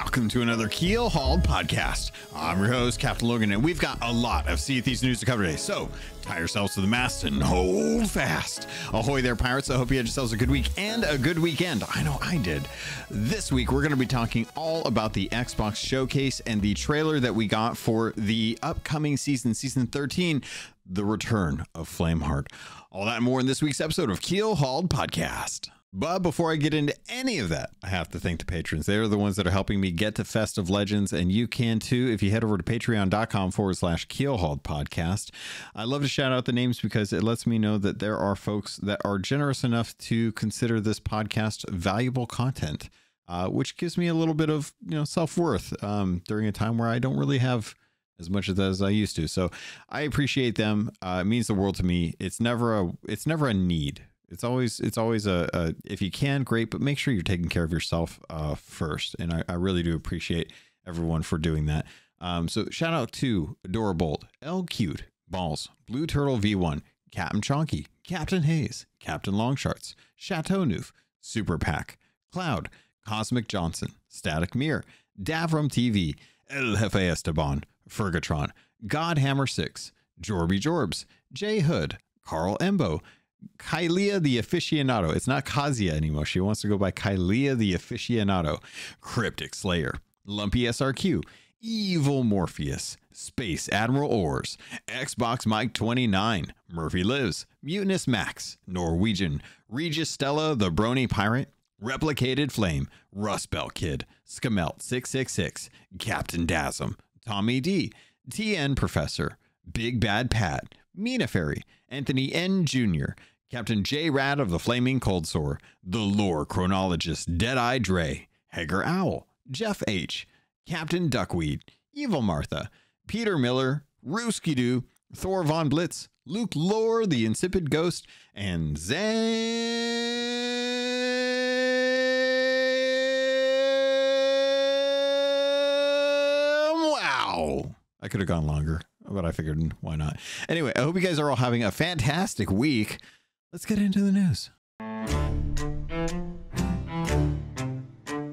Welcome to another Keelhauled podcast. I'm your host, CaptainLogun, and we've got a lot of Sea of Thieves news to cover today. So tie yourselves to the mast and hold fast. Ahoy there, pirates. I hope you had yourselves a good week and a good weekend. I know I did. This week, we're going to be talking all about the Xbox showcase and the trailer that we got for the upcoming season 13, the return of Flameheart. All that and more in this week's episode of Keelhauled Podcast. But before I get into any of that, I have to thank the patrons. They're the ones that are helping me get to Festive Legends, and you can too if you head over to patreon.com/Keelhauled podcast. I love to shout out the names because it lets me know that there are folks that are generous enough to consider this podcast valuable content, which gives me a little bit of self-worth during a time where I don't really have as much as I used to. So I appreciate them. It means the world to me. It's never a need. It's always a if you can, great, but make sure you're taking care of yourself first. And I really do appreciate everyone for doing that. So shout out to Adorabold, L Cute, Balls, Blue Turtle V1, Captain Chonky, Captain Hayes, Captain Longsharts, Chateau Neuf, Super Pack, Cloud, Cosmic Johnson, Static Mirror, Davram TV, El Jefe Esteban, Fergatron, Godhammer 6, Jorby Jorbs, J Hood, Carl Embo, Kylia the Aficionado. It's not Kazia anymore. She wants to go by Kylia the Aficionado. Cryptic Slayer, Lumpy SRQ, Evil Morpheus, Space Admiral Ors, Xbox Mike 29, Murphy Lives, Mutinous Max, Norwegian, Regis Stella the Brony Pirate, Replicated Flame, Rust Belt Kid, Skamelt 666, Captain Dasm, Tommy D, TN Professor, Big Bad Pat, Mina Fairy, Anthony N. Jr., Captain J. Rad of the Flaming Cold Sore, The Lore Chronologist, Deadeye Dre, Hager Owl, Jeff H., Captain Duckweed, Evil Martha, Peter Miller, Rooski Doo, Thor Von Blitz, Luke Lore, The Insipid Ghost, and Zam. Wow. I could have gone longer, but I figured why not? Anyway, I hope you guys are all having a fantastic week. Let's get into the news.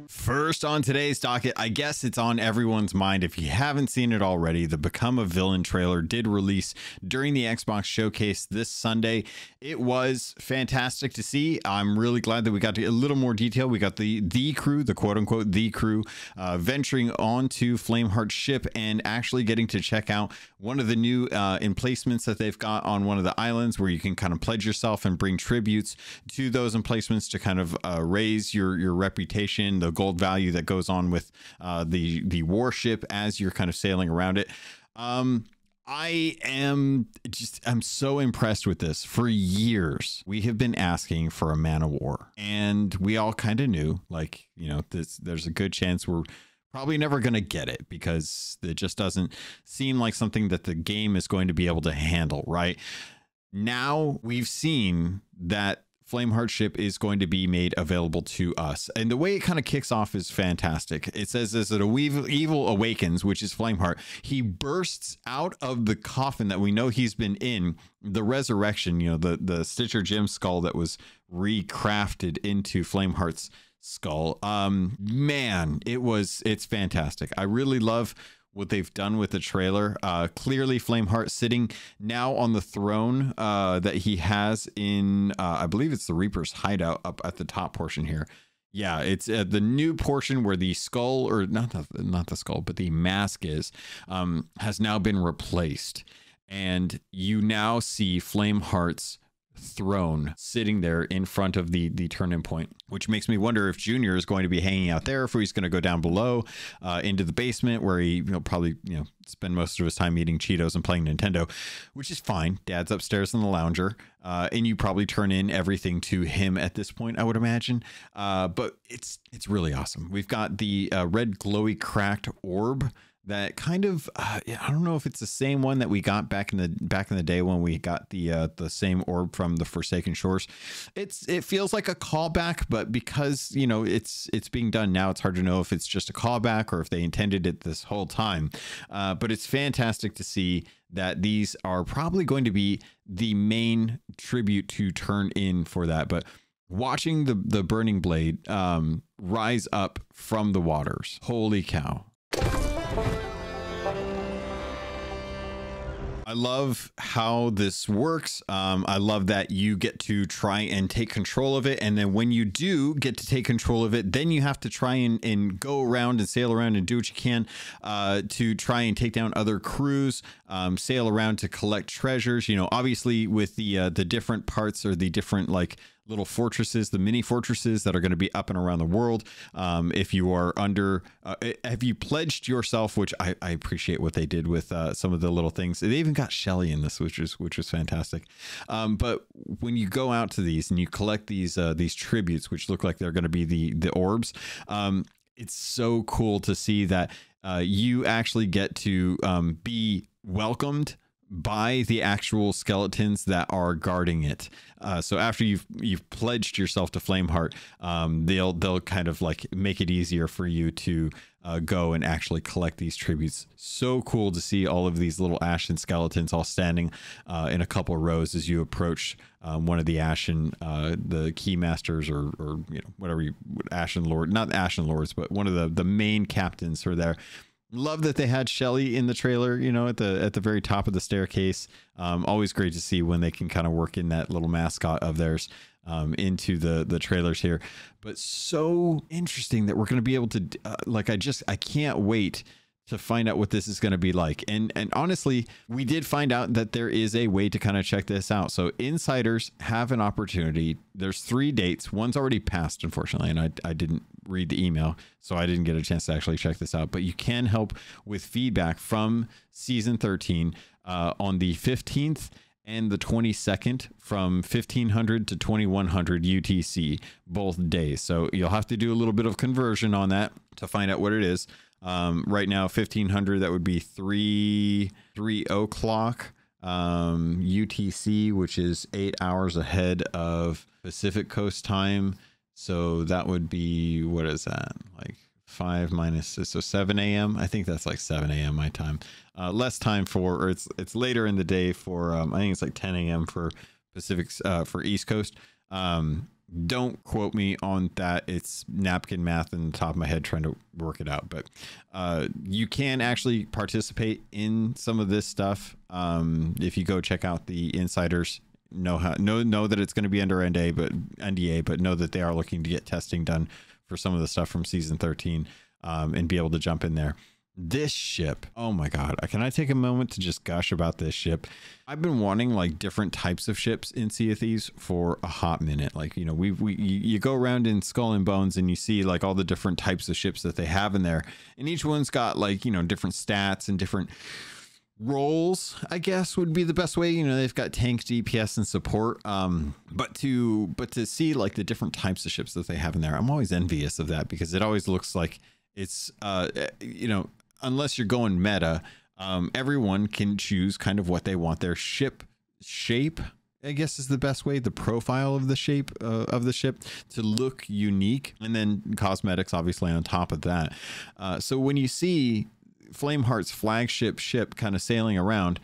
First on today's docket, I guess it's on everyone's mind if you haven't seen it already, the Become a Villain trailer did release during the Xbox showcase this Sunday. It was fantastic to see. I'm really glad that we got to a little more detail. We got the crew, the quote-unquote the crew, venturing onto Flameheart's ship and actually getting to check out one of the new emplacements that they've got on one of the islands where you can kind of pledge yourself and bring tributes to those emplacements to kind of raise your reputation, the gold value that goes on with the warship as you're kind of sailing around it. I'm so impressed with this. For years we have been asking for a Man of War, and we all kind of knew, like, there's a good chance we're probably never going to get it because it just doesn't seem like something that the game is going to be able to handle. Right now we've seen that Flameheart ship is going to be made available to us, and the way it kind of kicks off is fantastic. It says this: that evil awakens, which is Flameheart. He bursts out of the coffin that we know he's been in, the resurrection, the Stitcher Gem skull that was recrafted into Flameheart's skull. Man, it's fantastic. I really love what they've done with the trailer. Clearly Flameheart sitting now on the throne that he has in I believe it's the Reaper's hideout up at the top portion here. Yeah, it's the new portion where the skull, or not the skull, but the mask has now been replaced, and you now see Flameheart's throne sitting there in front of the turn-in point, which makes me wonder if Junior is going to be hanging out there, if he's going to go down below into the basement where he probably spend most of his time eating Cheetos and playing Nintendo, which is fine. Dad's upstairs in the lounger, and you probably turn in everything to him at this point, I would imagine. But it's really awesome. We've got the red glowy cracked orb that kind of I don't know if it's the same one that we got back in the day when we got the same orb from the Forsaken Shores. It feels like a callback, but because it's being done now, it's hard to know if it's just a callback or if they intended it this whole time. But it's fantastic to see that these are probably going to be the main tribute to turn in for that. But watching the burning blade rise up from the waters. Holy cow. I love how this works. I love that you get to try and take control of it. And then when you do get to take control of it, then you have to try and go around and sail around and do what you can to try and take down other crews, sail around to collect treasures. You know, obviously with the different parts or the different like little fortresses, the mini fortresses that are going to be up and around the world. If you are under, have you pledged yourself, which I appreciate what they did with some of the little things. They even got Shelly in this, which was fantastic. But when you go out to these and you collect these tributes, which look like they're going to be the orbs, it's so cool to see that you actually get to be welcomed by the actual skeletons that are guarding it. So after you've pledged yourself to Flameheart, they'll kind of like make it easier for you to go and actually collect these tributes. So cool to see all of these little ashen skeletons all standing in a couple of rows as you approach one of the ashen, the key masters or you know, whatever ashen lord, not ashen lords, but one of the main captains who are there. Love that they had Shelly in the trailer, you know, at the very top of the staircase. Always great to see when they can kind of work in that little mascot of theirs into the trailers here. But so interesting that we're going to be able to I can't wait to find out what this is going to be like. And honestly, we did find out that there is a way to kind of check this out. So insiders have an opportunity. There's 3 dates. One's already passed, unfortunately, and I didn't read the email, so I didn't get a chance to actually check this out. But you can help with feedback from season 13 on the 15th and the 22nd from 1500 to 2100 UTC, both days. So you'll have to do a little bit of conversion on that to find out what it is. Right now 1500, that would be 3 o'clock UTC, which is 8 hours ahead of Pacific Coast time. So that would be, what is that, like 5 minus 6, so 7 a.m. I think that's like 7 a.m. my time. Less time for, or it's later in the day for I think it's like 10 a.m. for Pacific, for East Coast. Don't quote me on that. It's napkin math in the top of my head trying to work it out. But you can actually participate in some of this stuff. If you go check out the insiders, know that it's going to be under NDA, but know that they are looking to get testing done for some of the stuff from season 13 and be able to jump in there. This ship, oh my god, can I take a moment to just gush about this ship? I've been wanting like different types of ships in Sea of Thieves for a hot minute. Like, you know, you go around in Skull and Bones and you see like all the different types of ships that they have in there, and each one's got like, you know, different stats and different roles, I guess would be the best way. You know, they've got tank, DPS, and support. But to see like the different types of ships that they have in there, I'm always envious of that, because it always looks like it's you know, unless you're going meta, everyone can choose kind of what they want their ship shape, I guess is the best way, the profile of the shape of the ship to look unique, and then cosmetics obviously on top of that. So when you see Flameheart's flagship ship kind of sailing around,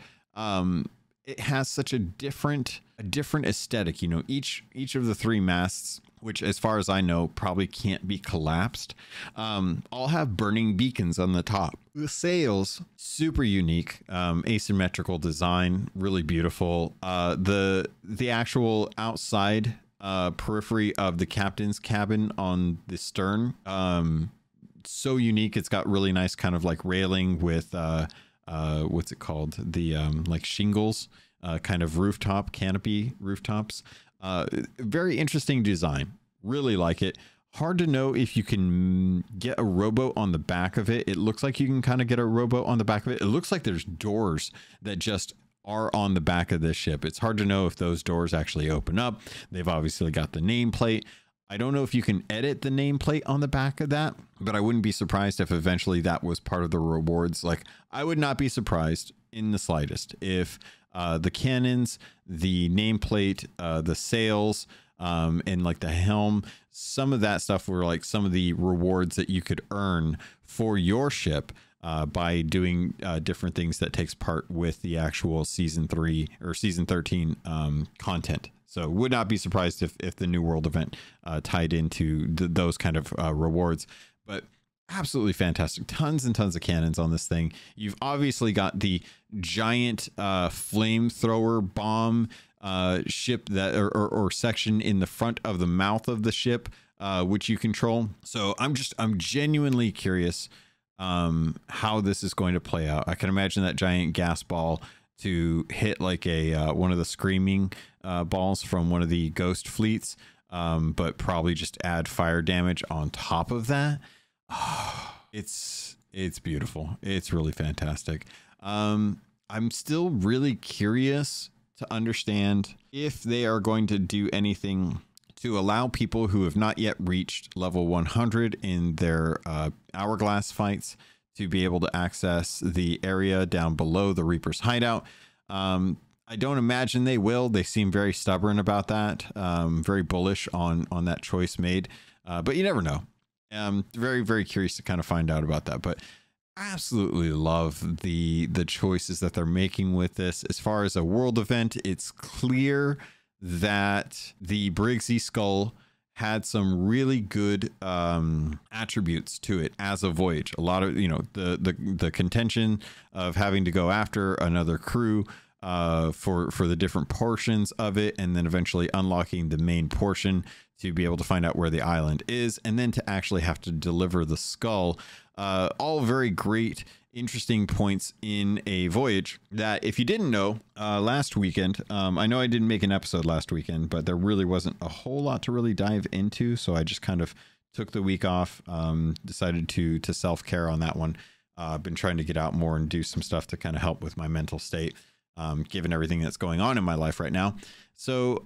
it has such a different aesthetic. You know, each of the 3 masts, which as far as I know probably can't be collapsed, all have burning beacons on the top. The sails, super unique, asymmetrical design, really beautiful. The actual outside periphery of the captain's cabin on the stern, so unique. It's got really nice kind of like railing with what's it called, the like shingles, kind of rooftop canopy rooftops. Very interesting design, really like it. Hard to know if you can get a rowboat on the back of it. It looks like you can kind of get a rowboat on the back of it. It looks like there's doors that just are on the back of this ship. It's hard to know if those doors actually open up. They've obviously got the nameplate. I don't know if you can edit the nameplate on the back of that, but I wouldn't be surprised if eventually that was part of the rewards. Like, I would not be surprised in the slightest if the cannons, the nameplate, the sails, and like the helm, some of that stuff were like some of the rewards that you could earn for your ship by doing different things that takes part with the actual season 3 or season 13 content. So would not be surprised if the New World event tied into those kind of rewards. But absolutely fantastic. Tons and tons of cannons on this thing. You've obviously got the giant flamethrower bomb ship that or section in the front of the mouth of the ship, which you control. So I'm genuinely curious how this is going to play out. I can imagine that giant gas ball to hit like a one of the screaming balls from one of the ghost fleets, but probably just add fire damage on top of that. Oh, it's beautiful. It's really fantastic. I'm still really curious to understand if they are going to do anything to allow people who have not yet reached level 100 in their hourglass fights to be able to access the area down below the Reaper's hideout. I don't imagine they will. They seem very stubborn about that, very bullish on that choice made, but you never know. Very, very curious to kind of find out about that, but absolutely love the choices that they're making with this. As far as a world event, it's clear that the Briggsy skull had some really good attributes to it as a voyage. A lot of, you know, the contention of having to go after another crew for the different portions of it, and then eventually unlocking the main portion to be able to find out where the island is, and then to actually have to deliver the skull. All very great, interesting points in a voyage that, if you didn't know, last weekend, I know I didn't make an episode last weekend, but there really wasn't a whole lot to really dive into, so I just kind of took the week off, decided to self-care on that one. I've been trying to get out more and do some stuff to kind of help with my mental state, given everything that's going on in my life right now. So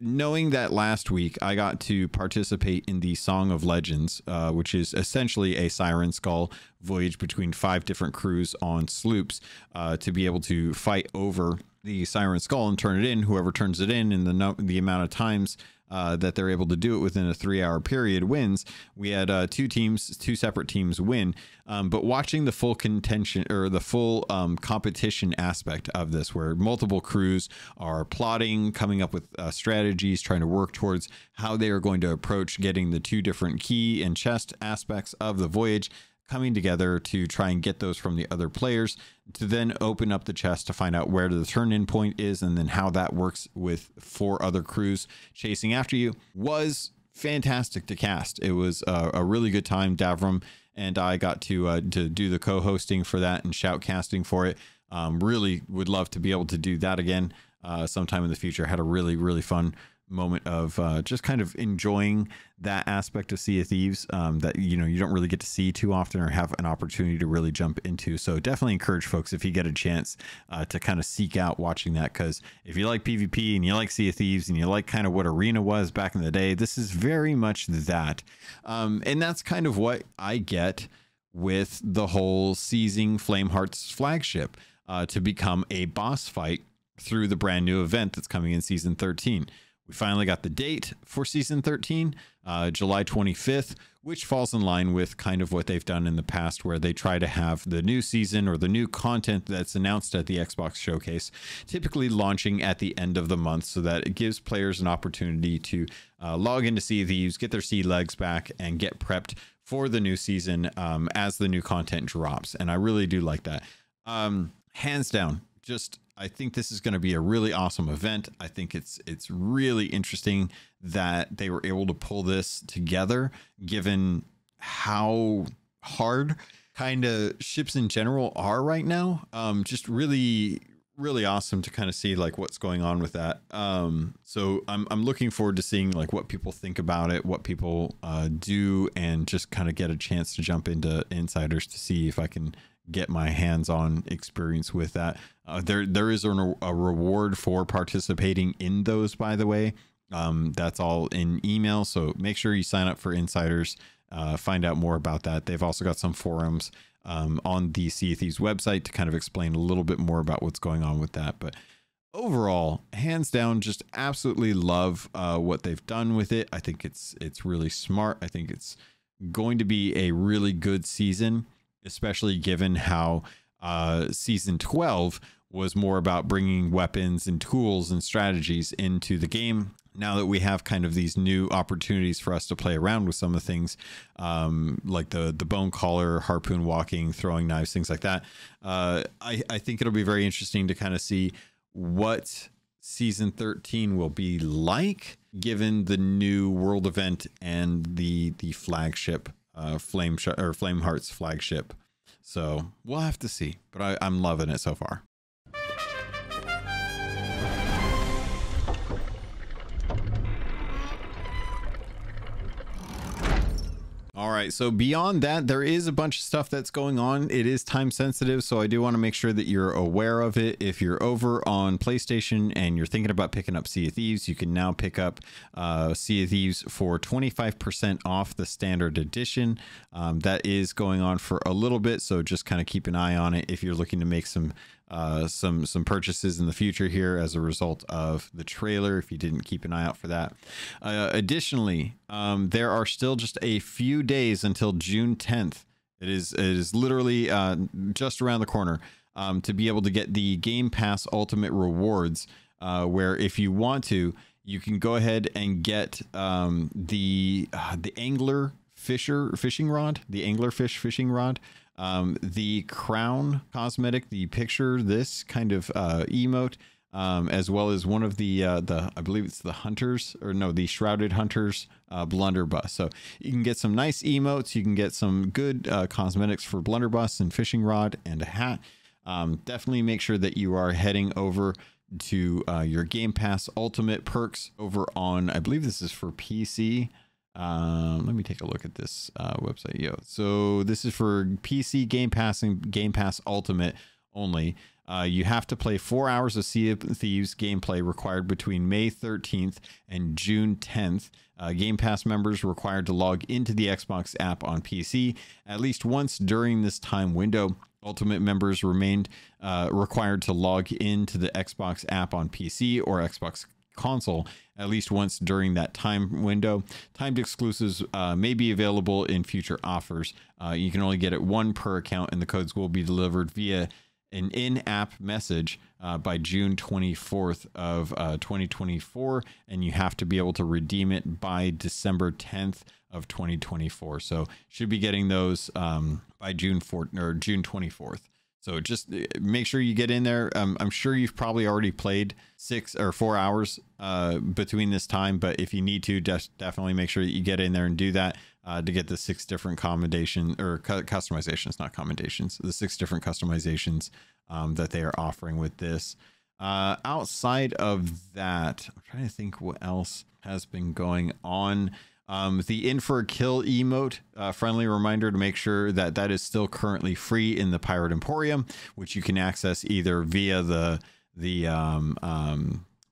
knowing that last week I got to participate in the Song of Legends, which is essentially a Siren Skull voyage between 5 different crews on sloops, to be able to fight over the Siren Skull and turn it in. Whoever turns it in the amount of times that they're able to do it within a 3-hour period wins. We had two separate teams win, but watching the full contention, or the full competition aspect of this, where multiple crews are plotting, coming up with strategies, trying to work towards how they are going to approach getting the 2 different key and chest aspects of the voyage, coming together to try and get those from the other players, to then open up the chest to find out where the turn-in point is, and then how that works with 4 other crews chasing after you, was fantastic to cast. It was a really good time. Davram and I got to do the co-hosting for that and shoutcasting for it. Really would love to be able to do that again sometime in the future. Had a really, really fun moment of just kind of enjoying that aspect of Sea of Thieves that, you know, you don't really get to see too often or have an opportunity to really jump into. So definitely encourage folks, if you get a chance, to kind of seek out watching that, because if you like PvP and you like Sea of Thieves and you like kind of what Arena was back in the day, this is very much that. And that's kind of what I get with the whole seizing Flameheart's flagship to become a boss fight through the brand new event that's coming in Season 13. We finally got the date for Season 13, July 25th, which falls in line with kind of what they've done in the past, where they try to have the new season or the new content that's announced at the Xbox Showcase typically launching at the end of the month, so that it gives players an opportunity to log into Sea of Thieves, get their sea legs back, and get prepped for the new season as the new content drops. And I really do like that. Hands down, I think this is going to be a really awesome event. I think it's really interesting that they were able to pull this together, given how hard kind of ships in general are right now. Just really, really awesome to kind of see like what's going on with that. So I'm looking forward to seeing like what people think about it, what people do, and just kind of get a chance to jump into Insiders to see if I can get my hands-on experience with that. There is a reward for participating in those, by the way. That's all in email, so make sure you sign up for Insiders, find out more about that. They've also got some forums on the Sea of Thieves website to kind of explain a little bit more about what's going on with that. But overall, hands down, just absolutely love what they've done with it. I think it's really smart. I think it's going to be a really good season, especially given how Season 12 was more about bringing weapons and tools and strategies into the game. Now that we have kind of these new opportunities for us to play around with some of the things, like the bone collar, harpoon walking, throwing knives, things like that, I think it'll be very interesting to kind of see what season 13 will be like, given the new world event and the flagship, Flameheart's flagship. So we'll have to see, but I'm loving it so far. All right, so beyond that, there is a bunch of stuff that's going on. It is time sensitive, so I do want to make sure that you're aware of it. If you're over on PlayStation and you're thinking about picking up Sea of Thieves, you can now pick up Sea of Thieves for 25% off the standard edition. That is going on for a little bit, so just kind of keep an eye on it if you're looking to make some purchases in the future here as a result of the trailer, if you didn't keep an eye out for that. Additionally, there are still just a few days until June 10th. It is literally just around the corner, to be able to get the Game Pass Ultimate Rewards, where if you want to, you can go ahead and get the angler fishing rod, the anglerfish fishing rod, the crown cosmetic, the picture this kind of emote, as well as one of the I believe it's the hunters, or no, the shrouded hunters blunderbuss. So you can get some nice emotes, you can get some good cosmetics for blunderbuss and fishing rod and a hat. Definitely make sure that you are heading over to your Game Pass Ultimate perks over on, I believe this is for PC. Let me take a look at this website. So this is for PC Game Pass and Game Pass Ultimate only. You have to play 4 hours of Sea of Thieves gameplay required between May 13th and June 10th. Game Pass members required to log into the Xbox app on PC at least once during this time window. Ultimate members remained required to log into the Xbox app on PC or Xbox console at least once during that time window. Timed exclusives may be available in future offers. You can only get it one per account, and the codes will be delivered via an in-app message by June 24th of 2024, and you have to be able to redeem it by December 10th of 2024. So should be getting those by June 4th or June 24th. So just make sure you get in there. I'm sure you've probably already played 6 or 4 hours between this time, but if you need to, definitely make sure that you get in there and do that to get the 6 different customizations, not commendations, the 6 different customizations that they are offering with this. Outside of that, I'm trying to think what else has been going on. The In for a Kill emote, friendly reminder to make sure that that is still currently free in the Pirate Emporium, which you can access either via the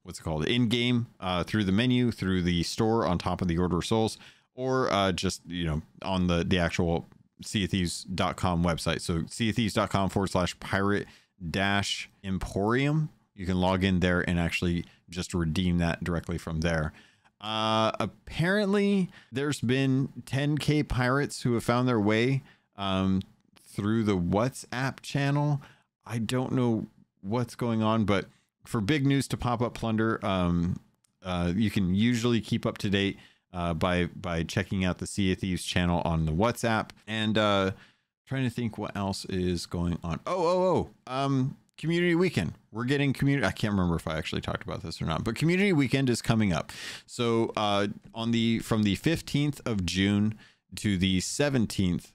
what's it called, in-game, through the menu, through the store on top of the Order of Souls, or just, you know, on the actual SeaofThieves.com website. So SeaofThieves.com/pirate-emporium. You can log in there and actually just redeem that directly from there. Apparently there's been 10k pirates who have found their way through the WhatsApp channel. I don't know what's going on, but for big news to pop up plunder, you can usually keep up to date by checking out the Sea of Thieves channel on the WhatsApp. And trying to think what else is going on. Community weekend. We're getting community. I can't remember if I actually talked about this or not, but community weekend is coming up. So from the 15th of June to the 17th,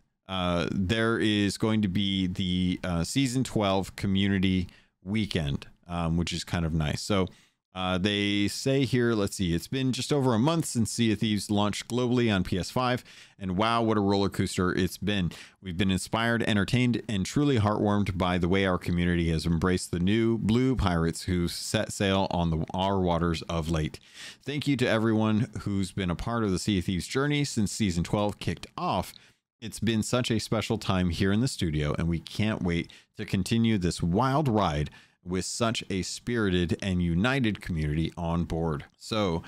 there is going to be the season 12 community weekend, which is kind of nice. So they say here, let's see, it's been just over a month since Sea of Thieves launched globally on PS5, and wow, what a roller coaster it's been. We've been inspired, entertained, and truly heartwarmed by the way our community has embraced the new blue pirates who set sail on our waters of late. Thank you to everyone who's been a part of the Sea of Thieves journey since season 12 kicked off. It's been such a special time here in the studio, and we can't wait to continue this wild ride with such a spirited and united community on board. So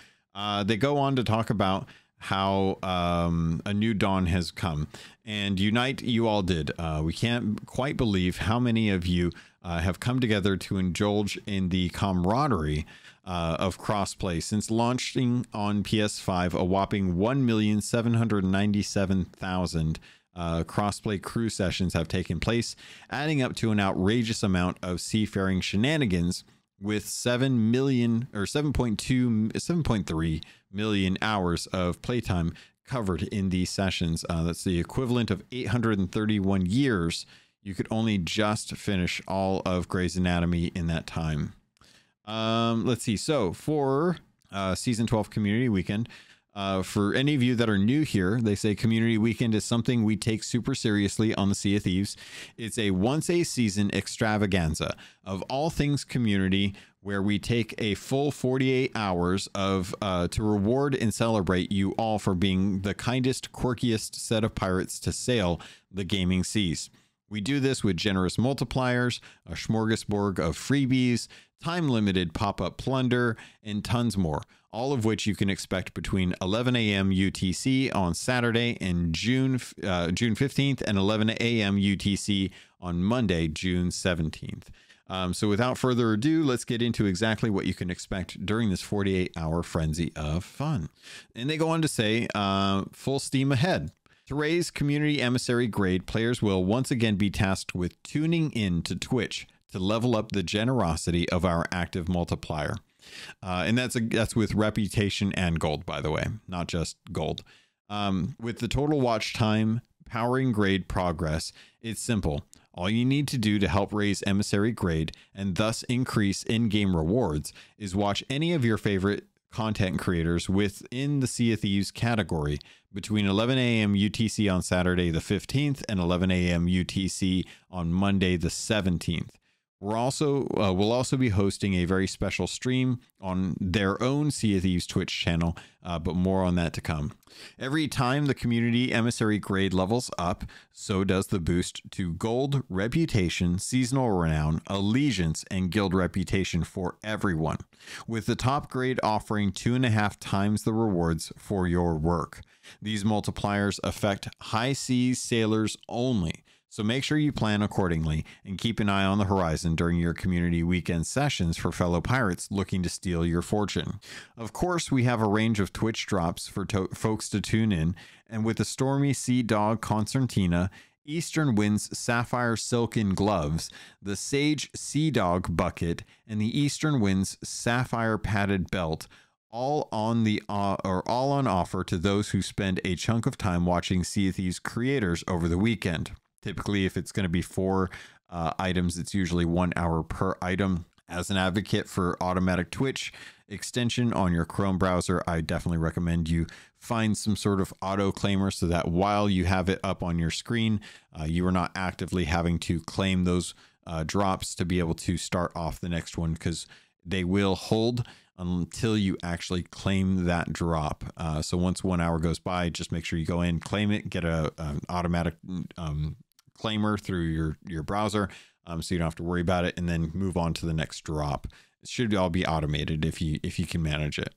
they go on to talk about how a new dawn has come, and unite you all did. We can't quite believe how many of you have come together to indulge in the camaraderie of crossplay. Since launching on PS5, a whopping 1,797,000 crossplay crew sessions have taken place, adding up to an outrageous amount of seafaring shenanigans, with 7.3 million hours of playtime covered in these sessions. That's the equivalent of 831 years. You could only just finish all of Grey's Anatomy in that time. Let's see. So for season 12 community weekend, for any of you that are new here, they say community weekend is something we take super seriously on the Sea of Thieves. It's a once a season extravaganza of all things community, where we take a full 48 hours of to reward and celebrate you all for being the kindest, quirkiest set of pirates to sail the gaming seas. We do this with generous multipliers, a smorgasbord of freebies, time-limited pop-up plunder, and tons more, all of which you can expect between 11 a.m. UTC on Saturday and June 15th and 11 a.m. UTC on Monday, June 17th. So without further ado, let's get into exactly what you can expect during this 48-hour frenzy of fun. And they go on to say, full steam ahead. To raise community emissary grade, players will once again be tasked with tuning in to Twitch to level up the generosity of our active multiplier. And that's with reputation and gold, by the way, not just gold. With the total watch time powering grade progress, it's simple. All you need to do to help raise emissary grade and thus increase in-game rewards is watch any of your favorite content creators within the Sea of Thieves category between 11 a.m. UTC on Saturday the 15th and 11 a.m. UTC on Monday the 17th. We'll also be hosting a very special stream on their own Sea of Thieves Twitch channel, but more on that to come. Every time the community emissary grade levels up, so does the boost to gold, reputation, seasonal renown, allegiance, and guild reputation for everyone, with the top grade offering 2.5 times the rewards for your work. These multipliers affect high seas sailors only, so make sure you plan accordingly and keep an eye on the horizon during your community weekend sessions for fellow pirates looking to steal your fortune. Of course, we have a range of Twitch drops for folks to tune in, and with the Stormy Sea Dog Concertina, Eastern Wind's Sapphire Silken Gloves, the Sage Sea Dog Bucket, and the Eastern Wind's Sapphire Padded Belt, all on offer to those who spend a chunk of time watching Sea of Thieves creators over the weekend. Typically, if it's going to be 4 items, it's usually 1 hour per item. As an advocate for automatic Twitch extension on your Chrome browser, I definitely recommend you find some sort of auto claimer so that while you have it up on your screen, you are not actively having to claim those drops to be able to start off the next one, because they will hold until you actually claim that drop. So once 1 hour goes by, just make sure you go in, claim it, get an automatic claimer through your browser, so you don't have to worry about it, and then move on to the next drop. It should all be automated if you can manage it.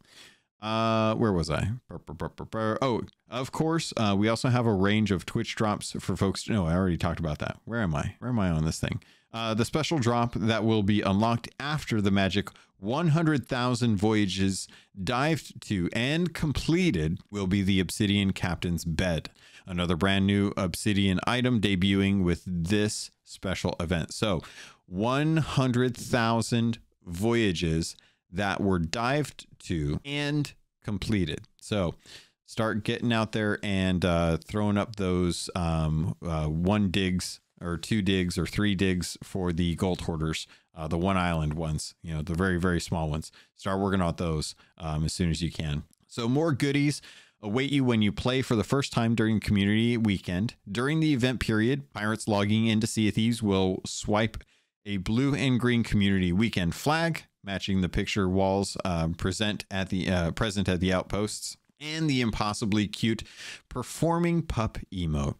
Where was I? Oh, of course, we also have a range of Twitch drops for folks. No, I already talked about that. Where am I on this thing? The special drop that will be unlocked after the magic 100,000 voyages dived to and completed will be the Obsidian Captain's Bed, another brand new Obsidian item debuting with this special event. So 100,000 voyages that were dived to and completed. So start getting out there and throwing up those 1 digs or 2 digs or 3 digs for the gold hoarders, the 1 island ones, the very, very small ones. Start working on those as soon as you can. So more goodies await you when you play for the first time during community weekend. During the event period, pirates logging into Sea of Thieves will swipe a blue and green community weekend flag, matching the picture walls present at the outposts, and the impossibly cute performing pup emote.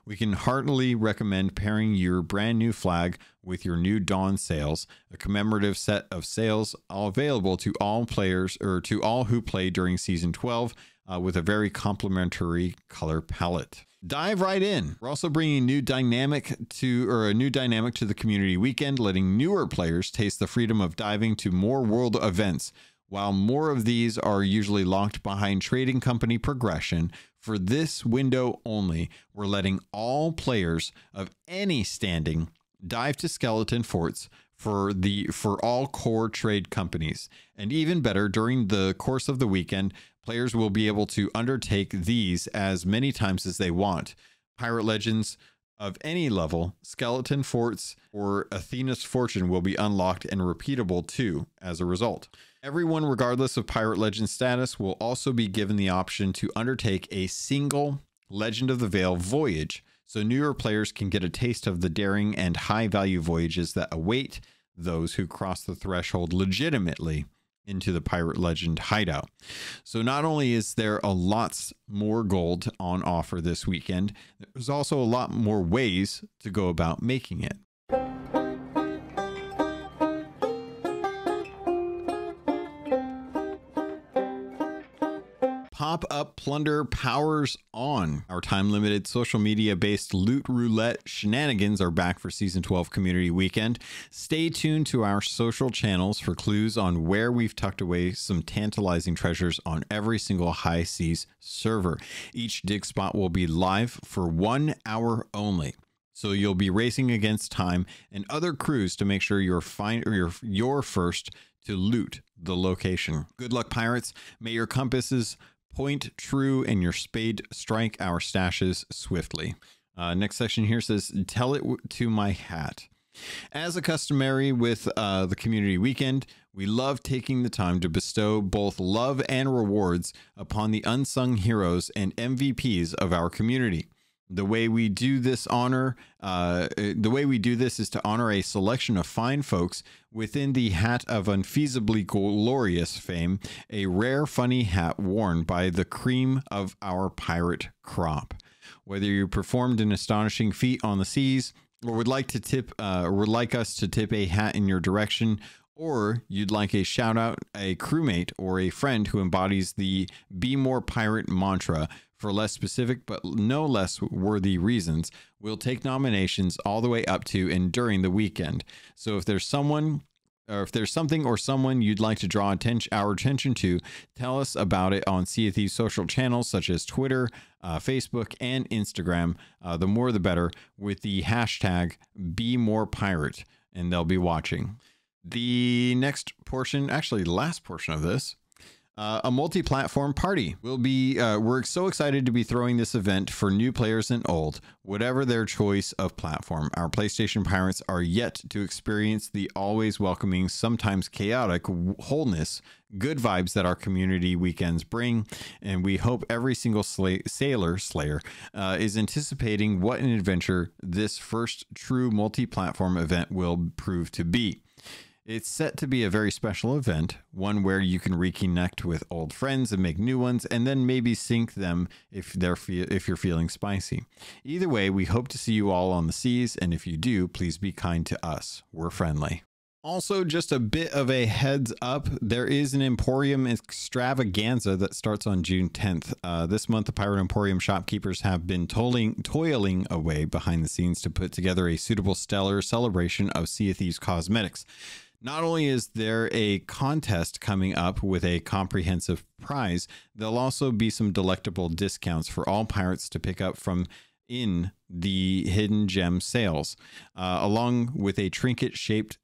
We can heartily recommend pairing your brand new flag with your new Dawn sails, a commemorative set of sails all available to all players or to all who play during season 12 with a very complimentary color palette. Dive right in. We're also bringing a new dynamic to the community weekend, letting newer players taste the freedom of diving to more world events. While more of these are usually locked behind trading company progression, for this window only, we're letting all players of any standing dive to skeleton forts for all core trade companies. And even better, during the course of the weekend, players will be able to undertake these as many times as they want. Pirate Legends of any level, skeleton forts, or Athena's Fortune will be unlocked and repeatable too as a result. Everyone, regardless of Pirate Legend status, will also be given the option to undertake a single Legend of the Veil voyage, so newer players can get a taste of the daring and high-value voyages that await those who cross the threshold legitimately into the Pirate Legend hideout. So not only is there a lots more gold on offer this weekend, there's also a lot more ways to go about making it. Pop-up plunder powers on. Our time-limited social media-based loot roulette shenanigans are back for season 12 community weekend. Stay tuned to our social channels for clues on where we've tucked away some tantalizing treasures on every single high seas server. Each dig spot will be live for 1 hour only. So you'll be racing against time and other crews to make sure you're first to loot the location. Good luck, pirates. May your compasses point true and your spade strike our stashes swiftly. Next section here says, tell it to my hat. As a customary with the community weekend, we love taking the time to bestow both love and rewards upon the unsung heroes and MVPs of our community. The way we do this is to honor a selection of fine folks within the hat of unfeasibly glorious fame, a rare funny hat worn by the cream of our pirate crop. Whether you performed an astonishing feat on the seas, or would like us to tip a hat in your direction, or you'd like a shout out, a crewmate, or a friend who embodies the Be More Pirate mantra for less specific but no less worthy reasons, we'll take nominations all the way up to and during the weekend. So if there's something or someone you'd like to draw our attention to, tell us about it on Sea of Thieves social channels such as Twitter, Facebook, and Instagram. The more the better, with the hashtag #BeMorePirate, and they'll be watching. The next portion, actually the last portion of this, a multi-platform party. We're so excited to be throwing this event for new players and old, whatever their choice of platform. Our PlayStation pirates are yet to experience the always welcoming, sometimes chaotic wholeness, good vibes that our community weekends bring, and we hope every single sailor slayer is anticipating what an adventure this first true multi-platform event will prove to be. It's set to be a very special event, one where you can reconnect with old friends and make new ones, and then maybe sync them if you're feeling spicy. Either way, we hope to see you all on the seas, and if you do, please be kind to us. We're friendly. Also, just a bit of a heads up, there is an Emporium extravaganza that starts on June 10th. This month, the Pirate Emporium shopkeepers have been toiling away behind the scenes to put together a suitable stellar celebration of Sea of Thieves cosmetics. Not only is there a contest coming up with a comprehensive prize, there'll also be some delectable discounts for all pirates to pick up from in the hidden gem sales, along with a trinket-shaped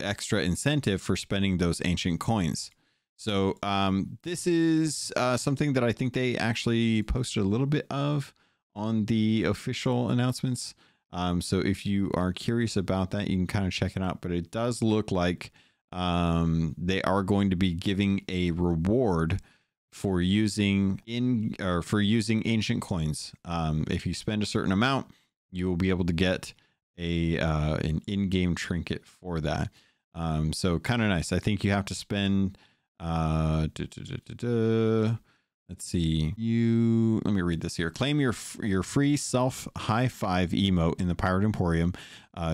extra incentive for spending those ancient coins. So this is something that I think they actually posted a little bit of on the official announcements. So if you are curious about that, you can kind of check it out. But it does look like they are going to be giving a reward for using ancient coins. If you spend a certain amount, you will be able to get an in-game trinket for that. So kind of nice. I think you have to spend let's see. Let me read this here. Claim your free self high five emote in the Pirate Emporium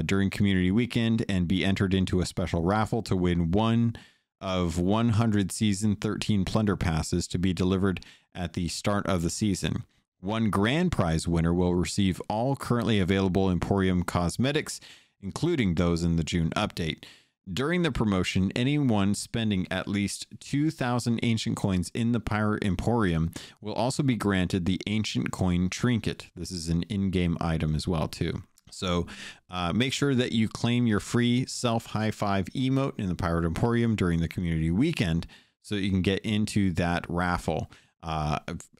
during community weekend and be entered into a special raffle to win one of 100 season 13 plunder passes to be delivered at the start of the season. One grand prize winner will receive all currently available Emporium cosmetics, including those in the June update. During the promotion, anyone spending at least 2,000 ancient coins in the Pirate Emporium will also be granted the Ancient Coin Trinket. This is an in-game item as well, too. So make sure that you claim your free self-high five emote in the Pirate Emporium during the community weekend so you can get into that raffle.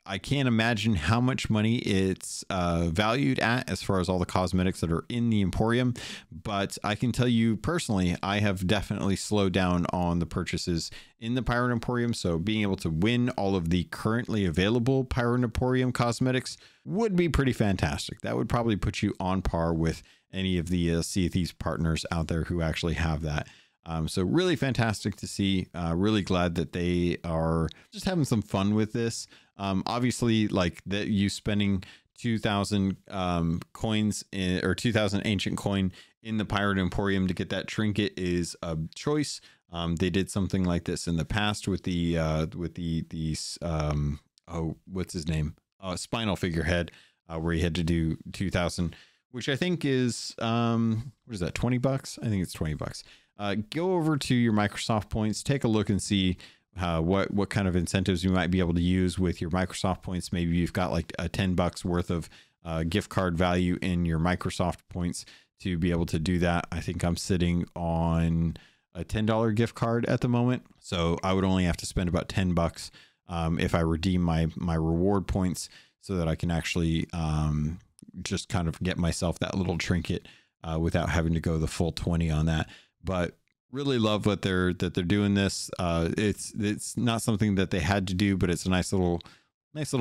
I can't imagine how much money it's valued at as far as all the cosmetics that are in the Emporium, but I can tell you personally, I have definitely slowed down on the purchases in the Pirate Emporium. So being able to win all of the currently available Pirate Emporium cosmetics would be pretty fantastic. That would probably put you on par with any of the Sea of Thieves partners out there who actually have that. So really fantastic to see. Really glad that they are just having some fun with this. Obviously, like that, you spending 2,000 coins or 2,000 ancient coin in the Pirate Emporium to get that trinket is a choice. They did something like this in the past with the what's his name? Spinal Figurehead, where you had to do 2,000, which I think is what is that? $20? I think it's $20. Go over to your Microsoft points, take a look and see what kind of incentives you might be able to use with your Microsoft points. Maybe you've got like a $10 worth of gift card value in your Microsoft points to be able to do that. I think I'm sitting on a $10 gift card at the moment, so I would only have to spend about $10 if I redeem my reward points, so that I can actually just kind of get myself that little trinket without having to go the full 20 on that. But really love what they're doing this. It's not something that they had to do, but it's a nice little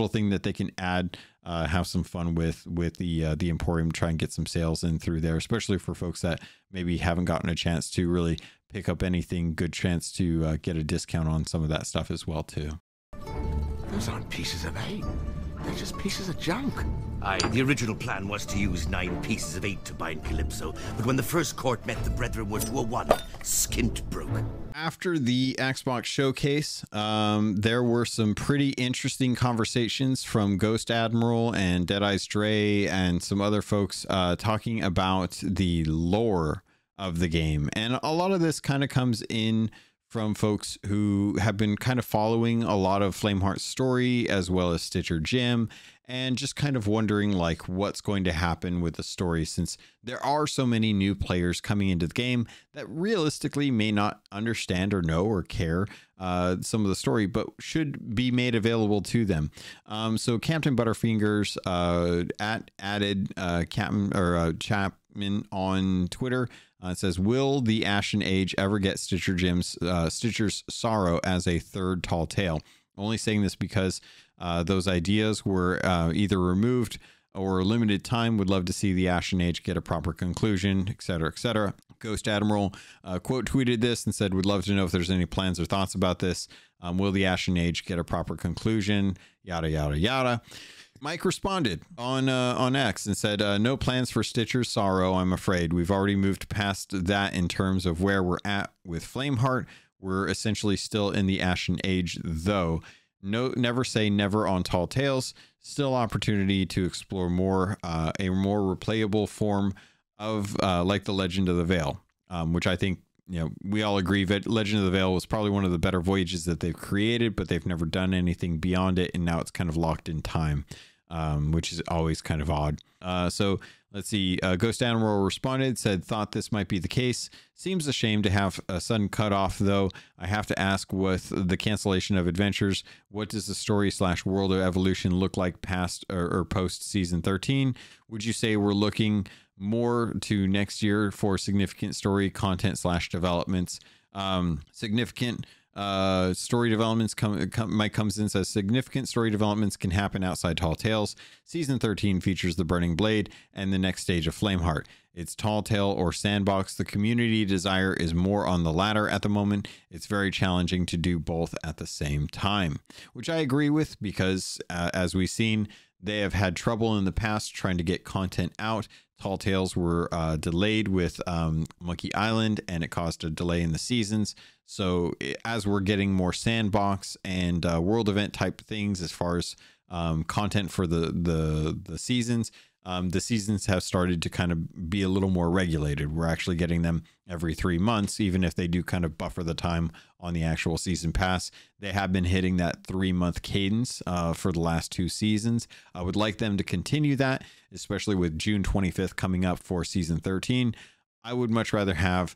thing that they can add, have some fun with the Emporium, try and get some sales in through there, especially for folks that maybe haven't gotten a chance to really pick up anything. Good chance to get a discount on some of that stuff as well too. Those aren't pieces of 8. They're just pieces of junk. Aye, the original plan was to use 9 pieces of 8 to bind Calypso, but when the first court met, the brethren were to a 1. Skint broke. After the Xbox showcase, there were some pretty interesting conversations from Ghost Admiral and Deadeye's Dre and some other folks talking about the lore of the game. And a lot of this kind of comes in from folks who have been kind of following a lot of Flameheart's story, as well as Stitcher Jim, and just kind of wondering like what's going to happen with the story, since there are so many new players coming into the game that realistically may not understand or know or care some of the story, but should be made available to them. So Captain Butterfingers added Captain or Chapman on Twitter. It says, will the Ashen Age ever get Stitcher's sorrow as a third tall tale? Only saying this because those ideas were either removed or limited time. Would love to see the Ashen Age get a proper conclusion, etc., etc. Ghost Admiral quote tweeted this and said, would love to know if there's any plans or thoughts about this. Will the Ashen Age get a proper conclusion? Yada, yada, yada. Mike responded on X and said, no plans for Stitcher's sorrow, I'm afraid. We've already moved past that in terms of where we're at with Flameheart. We're essentially still in the Ashen Age, though. No, never say never on Tall Tales. Still opportunity to explore more, a more replayable form of like the Legend of the Veil, which I think, you know, we all agree that Legend of the Veil was probably one of the better voyages that they've created, but they've never done anything beyond it, and now it's kind of locked in time. Which is always kind of odd. So let's see. Ghost Admiral responded, said, thought this might be the case. Seems a shame to have a sudden cutoff, though. I have to ask, with the cancellation of adventures, what does the story / world of evolution look like past or post season 13? Would you say we're looking more to next year for significant story content / developments? Significant story developments Mike comes in, says significant story developments can happen outside Tall Tales. Season 13 features the Burning Blade and the next stage of Flameheart. It's Tall Tale or Sandbox. The community desire is more on the latter at the moment. It's very challenging to do both at the same time, which I agree with, because as we've seen, they have had trouble in the past trying to get content out. Tall Tales were delayed with Monkey Island, and it caused a delay in the seasons. So as we're getting more sandbox and world event type things as far as content for the seasons. The seasons have started to kind of be a little more regulated. We're actually getting them every 3 months, even if they do kind of buffer the time on the actual season pass. They have been hitting that 3-month cadence for the last 2 seasons. I would like them to continue that, especially with June 25th coming up for season 13. I would much rather have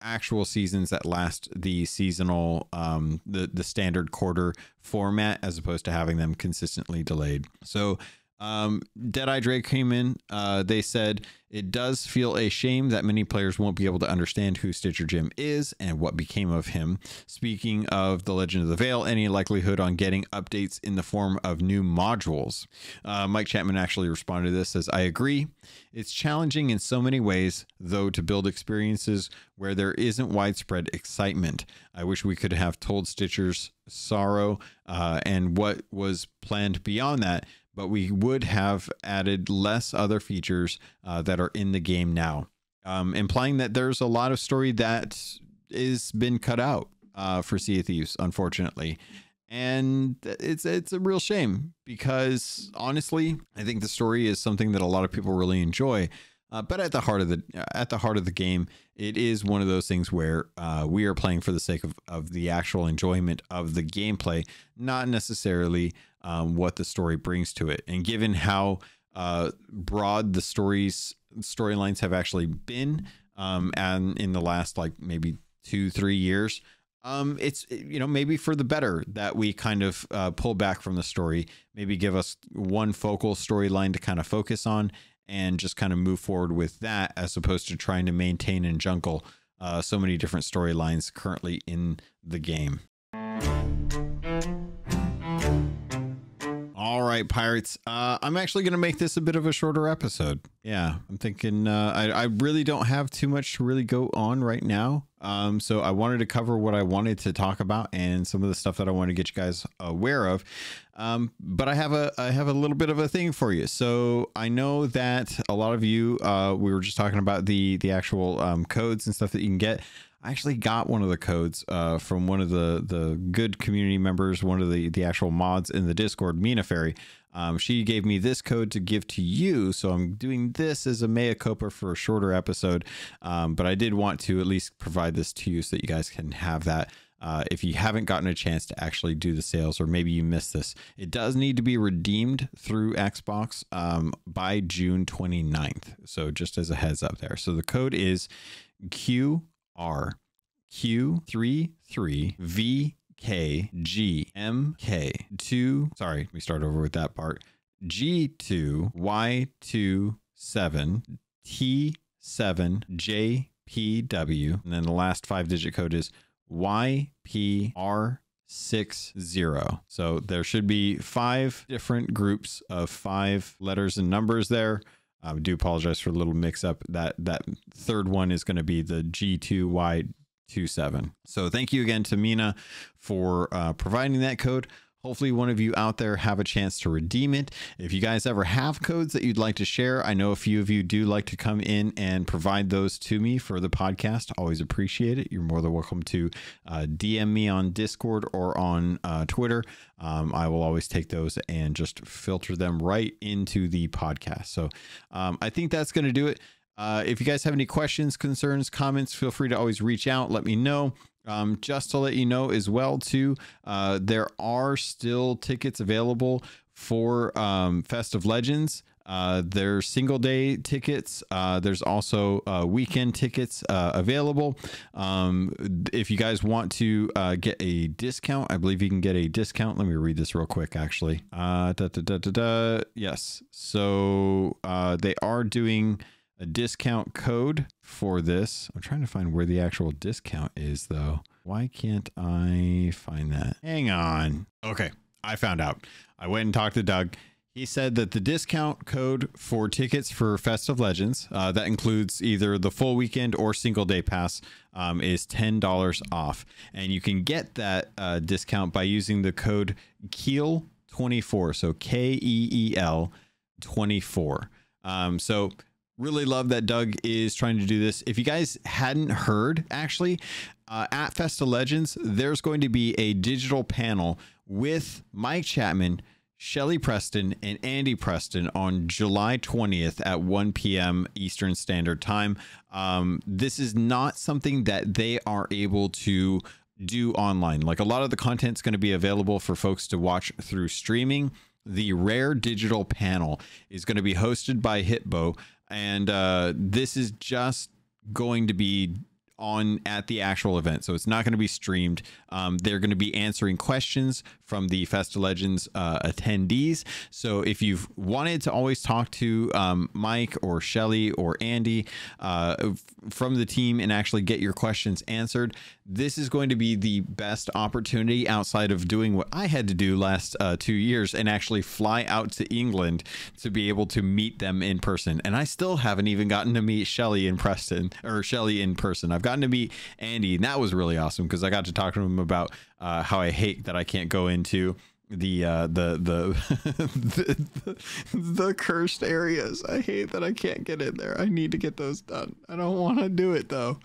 actual seasons that last the seasonal, the standard quarter format, as opposed to having them consistently delayed. So Deadeye Drake came in. They said it does feel a shame that many players won't be able to understand who Stitcher Jim is and what became of him. Speaking of The Legend of the Veil, any likelihood on getting updates in the form of new modules? Mike Chapman actually responded to this, says, I agree. It's challenging in so many ways, though, to build experiences where there isn't widespread excitement. I wish we could have told Stitcher's sorrow and what was planned beyond that, but we would have added less other features that are in the game now, implying that there's a lot of story that is been cut out for Sea of Thieves, unfortunately. And it's a real shame, because honestly, I think the story is something that a lot of people really enjoy. But at the heart of the game, it is one of those things where we are playing for the sake of the actual enjoyment of the gameplay, not necessarily what the story brings to it. And given how broad the storylines have actually been, and in the last like maybe 2-3 years, it's, you know, maybe for the better that we kind of pull back from the story, maybe give us one focal storyline to kind of focus on, and just kind of move forward with that, as opposed to trying to maintain and juggle so many different storylines currently in the game. All right, pirates. I'm actually going to make this a bit of a shorter episode. Yeah, I'm thinking I really don't have too much to really go on right now. So I wanted to cover what I wanted to talk about and some of the stuff that I want to get you guys aware of. But I have a little bit of a thing for you. So I know that a lot of you, we were just talking about the actual codes and stuff that you can get. I actually got one of the codes from one of the good community members, one of the actual mods in the Discord, Mina Fairy. She gave me this code to give to you, so I'm doing this as a mea culpa for a shorter episode. But I did want to at least provide this to you so that you guys can have that. If you haven't gotten a chance to actually do the sales, or maybe you missed this, it does need to be redeemed through Xbox by June 29th. So just as a heads up there. So the code is QRQ33VKGMK2. Sorry, we start over with that part. G2Y27T7JPW. And then the last 5-digit code is YPR60. So there should be 5 different groups of 5 letters and numbers there. I do apologize for a little mix up. That third one is going to be the G2Y27. So thank you again to Mina for providing that code. Hopefully one of you out there have a chance to redeem it. If you guys ever have codes that you'd like to share, I know a few of you do like to come in and provide those to me for the podcast. Always appreciate it. You're more than welcome to DM me on Discord or on Twitter. I will always take those and just filter them right into the podcast. So I think that's going to do it. If you guys have any questions, concerns, comments, feel free to always reach out. Let me know. Just to let you know as well, too, there are still tickets available for Fest of Legends. There's single day tickets. There's also weekend tickets available. If you guys want to get a discount, I believe you can get a discount. Let me read this real quick, actually. Yes. So they are doing a discount code for this. I'm trying to find where the actual discount is, though. Why can't I find that? Hang on. Okay, I found out. I went and talked to Doug. He said that the discount code for tickets for Fest of Legends, that includes either the full weekend or single day pass, is $10 off. And you can get that discount by using the code KEEL24. So KEEL 24. So really love that Doug is trying to do this. If you guys hadn't heard, actually, at Fest of Legends, there's going to be a digital panel with Mike Chapman Shelly Preston and Andy Preston on July 20th at 1 p.m. Eastern Standard Time. This is not something that they are able to do online. Like, a lot of the content's going to be available for folks to watch through streaming. The Rare Digital panel is going to be hosted by Hitbo, and this is just going to be on at the actual event, so it's not going to be streamed. They're going to be answering questions from the Festa Legends attendees. So if you've wanted to always talk to Mike or Shelly or Andy from the team and actually get your questions answered, this is going to be the best opportunity outside of doing what I had to do last 2 years and actually fly out to England to be able to meet them in person. And I still haven't even gotten to meet Shelly in person. I've gotten to meet Andy, and that was really awesome because I got to talk to him about how I hate that I can't go into the cursed areas. I hate that I can't get in there. I need to get those done. I don't want to do it though.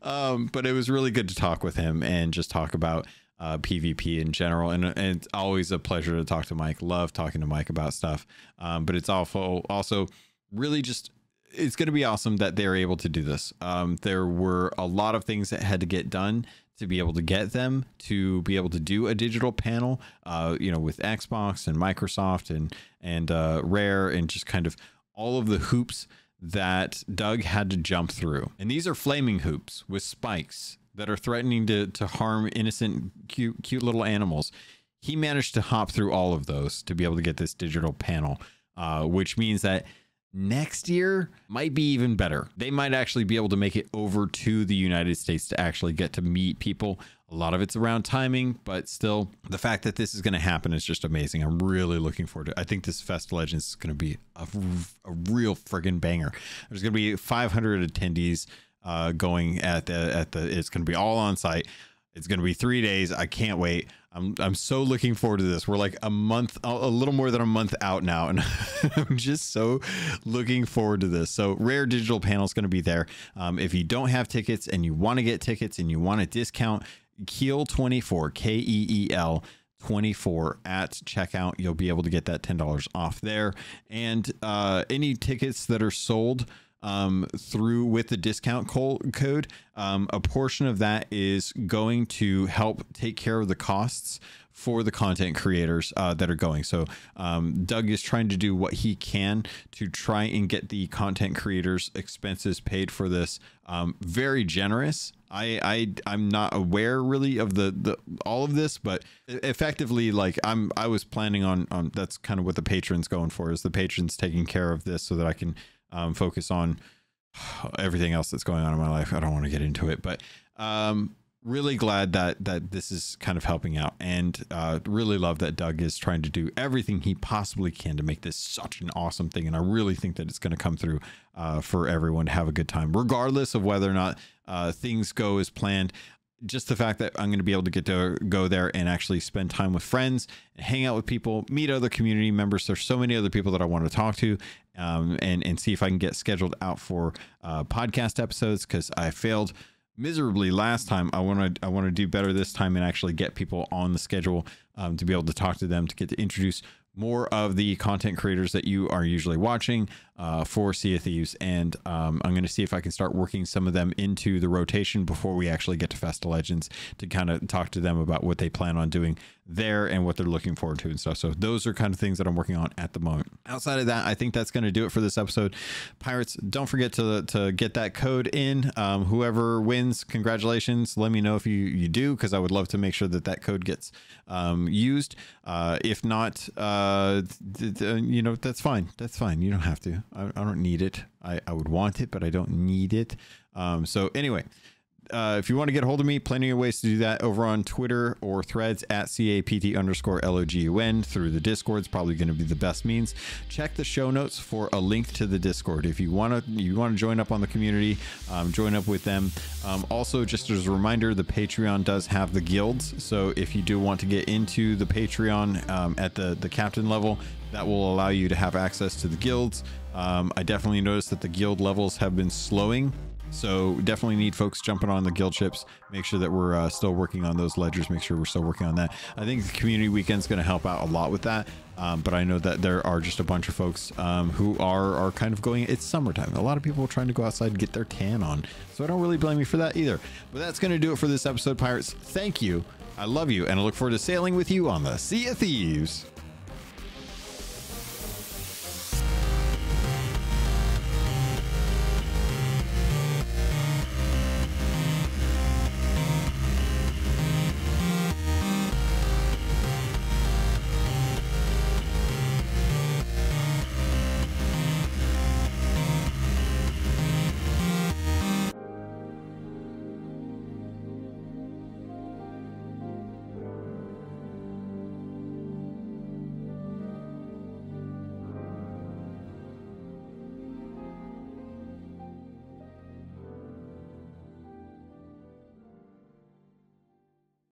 But it was really good to talk with him and just talk about PvP in general, and it's always a pleasure to talk to Mike. Love talking to Mike about stuff. But it's also really just, it's going to be awesome that they're able to do this. There were a lot of things that had to get done to be able to get them to be able to do a digital panel, with Xbox and Microsoft and Rare, and just kind of all of the hoops that Doug had to jump through. And these are flaming hoops with spikes that are threatening to harm innocent, cute little animals. He managed to hop through all of those to be able to get this digital panel, which means that next year might be even better. They might actually be able to make it over to the United States to actually get to meet people. A lot of it's around timing, but still, the fact that this is going to happen is just amazing. I'm really looking forward to it. I think this Festa Legends is going to be a real friggin' banger. There's going to be 500 attendees going at the it's going to be all on site. It's going to be 3 days. I can't wait. I'm so looking forward to this. We're like a little more than a month out now, and I'm just so looking forward to this. So Rare Digital panel is going to be there. If you don't have tickets and you want to get tickets and you want a discount, Keel24, Keel 24 at checkout, you'll be able to get that $10 off there. And any tickets that are sold through with the discount code, a portion of that is going to help take care of the costs for the content creators that are going. So Doug is trying to do what he can to try and get the content creators' expenses paid for this. Very generous. I'm not aware really of the all of this, but effectively, like I was planning on that's kind of what the patrons going for, is the patrons taking care of this so that I can focus on everything else that's going on in my life. I don't want to get into it, but really glad that this is kind of helping out, and really love that Doug is trying to do everything he possibly can to make this such an awesome thing. And I really think that it's going to come through for everyone to have a good time, regardless of whether or not things go as planned. Just the fact that I'm going to be able to get to go there and actually spend time with friends and hang out with people, meet other community members. There's so many other people that I want to talk to, and see if I can get scheduled out for podcast episodes, because I failed miserably last time. I want to do better this time and actually get people on the schedule to be able to talk to them, to get to introduce more of the content creators that you are usually watching for Sea of Thieves. And I'm going to see if I can start working some of them into the rotation before we actually get to Festa Legends, to kind of talk to them about what they plan on doing there and what they're looking forward to and stuff. So those are kind of things that I'm working on at the moment. Outside of that, I think that's going to do it for this episode. Pirates, don't forget to get that code in. Whoever wins, congratulations. Let me know if you do, because I would love to make sure that code gets used. If not, that's fine. That's fine. You don't have to. I don't need it. I would want it, but I don't need it. So anyway, if you want to get a hold of me, plenty of ways to do that over on Twitter or Threads at CAPT_LOGUN. Through the Discord is probably going to be the best means. Check the show notes for a link to the Discord if you want to join up on the community, join up with them. Also, just as a reminder, the Patreon does have the guilds, so if you do want to get into the Patreon at the captain level, that will allow you to have access to the guilds. I definitely noticed that the guild levels have been slowing So definitely need folks jumping on the guild ships. Make sure that we're still working on those ledgers. Make sure we're still working on that. I think the community weekend's going to help out a lot with that. But I know that there are just a bunch of folks who are kind of going, it's summertime. A lot of people are trying to go outside and get their tan on. So I don't really blame you for that either. But that's going to do it for this episode, Pirates. Thank you. I love you. And I look forward to sailing with you on the Sea of Thieves.